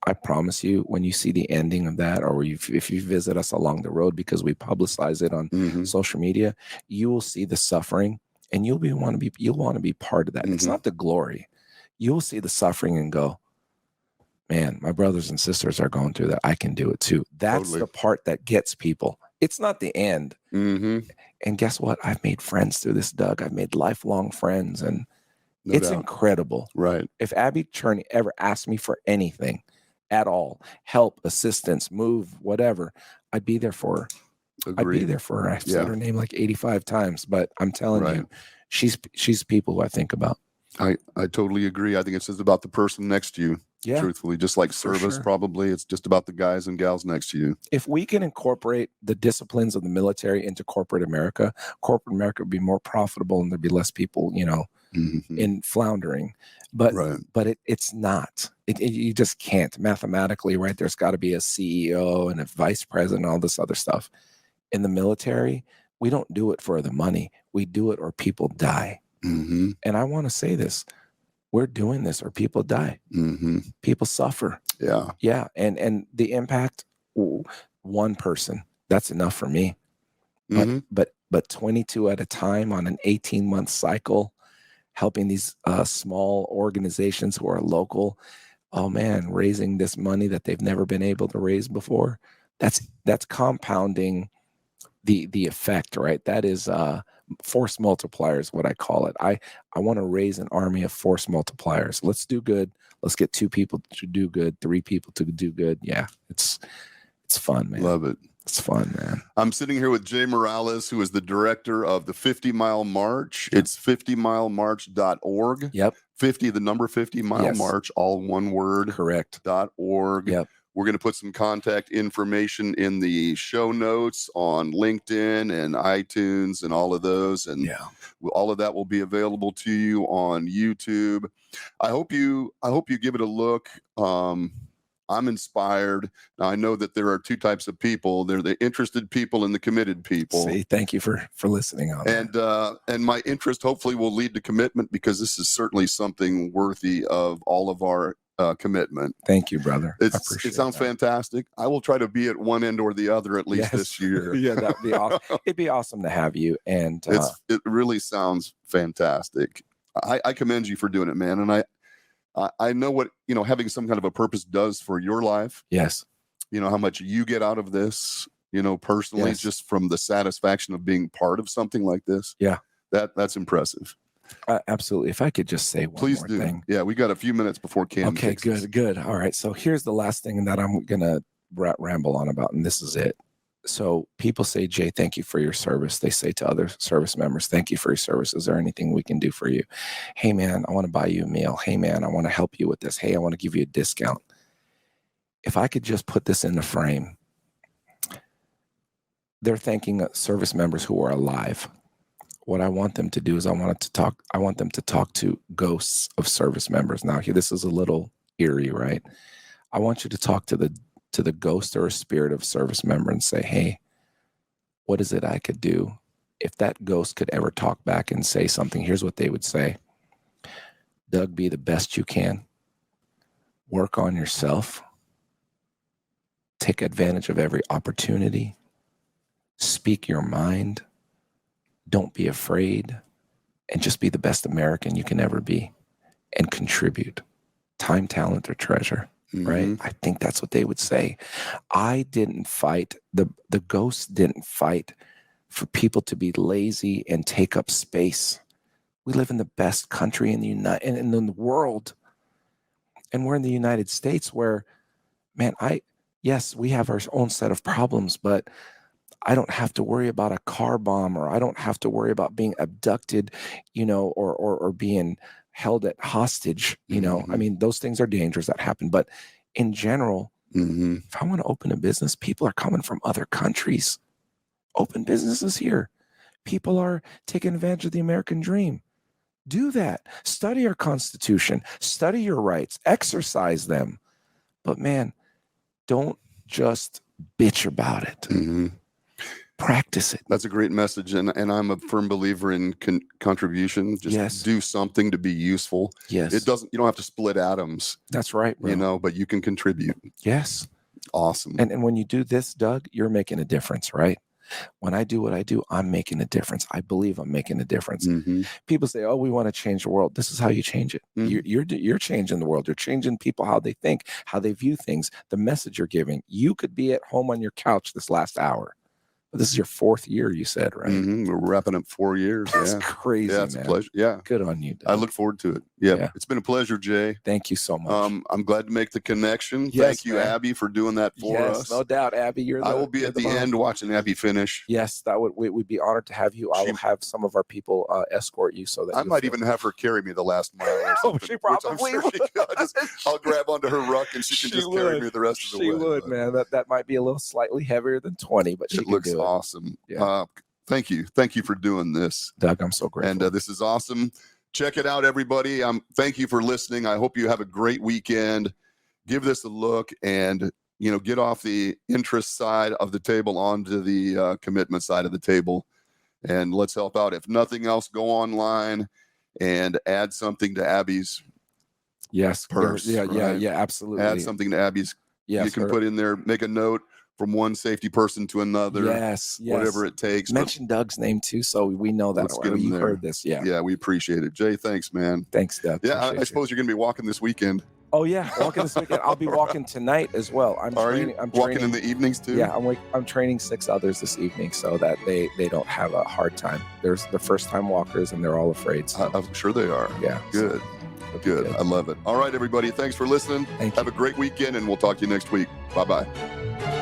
I promise you, when you see the ending of that, or if you visit us along the road, because we publicize it on social media, you will see the suffering, and you'll want to be part of that. It's not the glory. You'll see the suffering and go, man, my brothers and sisters are going through that. I can do it too. That's the part that gets people. It's not the end. Mm-hmm. And guess what? I've made friends through this, Doug. I've made lifelong friends, and No it's doubt. incredible. Right. If Abby Cherney ever asked me for anything at all, help, assistance, move, whatever, I'd be there for her. Agreed. I'd be there for her. I've said her name like 85 times, but I'm telling you, she's people who I think about. I totally agree. I think it's just about the person next to you. Yeah. Truthfully, just like service, probably it's just about the guys and gals next to you. If we can incorporate the disciplines of the military into corporate America would be more profitable and there'd be less people, in floundering. But it's not. You just can't mathematically, right? There's got to be a CEO and a vice president and all this other stuff. In the military, we don't do it for the money. We do it or people die. Mm-hmm. And I want to say this. We're doing this or people die. Mm-hmm. People suffer. Yeah. Yeah. And the impact, one person, that's enough for me. Mm-hmm. But 22 at a time on an 18-month cycle, helping these small organizations who are local, oh man, raising this money that they've never been able to raise before. That's compounding the effect, right? That is force multipliers, what I call it. I want to raise an army of force multipliers. Let's do good. Let's get 2 people to do good, 3 people to do good. Yeah, it's fun, man. Love it. It's fun, man. I'm sitting here with Jay Miralles, who is the director of the 50-mile march. It's 50milemarch.org. Yep. 50, the number 50 mile march, all one word. Correct. .org. Yep. We're going to put some contact information in the show notes on LinkedIn and iTunes and all of those. And all of that will be available to you on YouTube. I hope you give it a look. I'm inspired. Now, I know that there are 2 types of people. They're the interested people and the committed people. See, thank you for listening on that. And my interest hopefully will lead to commitment, because this is certainly something worthy of all of our commitment. Thank you, brother. It sounds fantastic. I will try to be at one end or the other at least this year. Yeah, that'd be awesome. It'd be awesome to have you. And it really sounds fantastic. I commend you for doing it, man. And I know what, having some kind of a purpose does for your life. Yes. How much you get out of this, personally, just from the satisfaction of being part of something like this. Yeah. That's impressive. Absolutely. If I could just say one more thing. Yeah, we got a few minutes before Cam. Okay, good. All right. So here's the last thing that I'm going to ramble on about, and this is it. So people say, Jay, thank you for your service. They say to other service members, thank you for your service. Is there anything we can do for you? Hey, man, I want to buy you a meal. Hey, man, I want to help you with this. Hey, I want to give you a discount. If I could just put this in the frame, they're thanking service members who are alive. What I want them to do is I want them to talk to ghosts of service members. Now, here, this is a little eerie, right? I want you to talk to the ghost or a spirit of service member and say, hey, what is it I could do? If that ghost could ever talk back and say something, here's what they would say. Doug, be the best you can. Work on yourself. Take advantage of every opportunity. Speak your mind. Don't be afraid. And just be the best American you can ever be. And contribute. Time, talent, or treasure. Right? I think that's what they would say. I didn't fight. The ghosts didn't fight for people to be lazy and take up space. We live in the best country in the world. And we're in the United States where, man, yes, we have our own set of problems, but I don't have to worry about a car bomb, or I don't have to worry about being abducted, or being held at hostage. I mean, those things are dangerous that happen. But in general, if I want to open a business, people are coming from other countries. Open businesses here. People are taking advantage of the American dream. Do that. Study our Constitution. Study your rights. Exercise them. But man, don't just bitch about it. Practice it. That's a great message. And I'm a firm believer in contribution. Just do something to be useful. Yes. You don't have to split atoms. That's right, bro. But you can contribute. Yes. Awesome. And when you do this, Doug, you're making a difference, right? When I do what I do, I'm making a difference. I believe I'm making a difference. People say, oh, we want to change the world. This is how you change it. You're changing the world. You're changing people, how they think, how they view things, the message you're giving. You could be at home on your couch this last hour. This is your 4th year, you said, right? We're wrapping up 4 years. That's crazy, yeah, it's man. a pleasure. Yeah. Good on you, Doug. I look forward to it. Yeah. It's been a pleasure, Jay. Thank you so much. I'm glad to make the connection. Yes, Thank you, man. Abby, for doing that for us. No doubt, Abby. I will be at the end watching Abby finish. Yes, we'd be honored to have you. I will have some of our people escort you so that I might even have her carry me the last mile or something. She probably would. I'll grab onto her ruck and she can just carry me the rest of the way. She would, man. That might be a little slightly heavier than 20, but she can do it. Looks awesome. Yeah. Thank you for doing this, Doug. I'm so grateful. And this is awesome. Check it out, everybody. Thank you for listening. I hope you have a great weekend. Give this a look and, get off the interest side of the table onto the commitment side of the table. And let's help out. If nothing else, go online and add something to Abby's purse. Yeah, right? yeah, absolutely. Add something to Abby's. Yes, you can put in there, make a note from one safety person to another. Yes. Whatever it takes. Mention Doug's name too, so we know that you heard this. Yeah. Yeah, we appreciate it. Jay, thanks, man. Thanks, Doug. Yeah, I suppose you're going to be walking this weekend. Oh yeah, walking this weekend. I'll be walking tonight as well. I'm training in the evenings too. Yeah, I'm training 6 others this evening so that they don't have a hard time. They're first time walkers and they're all afraid. So. I'm sure they are. Yeah. Good. Good. I love it. All right, everybody. Thanks for listening. Thank you. Have a great weekend, and we'll talk to you next week. Bye-bye.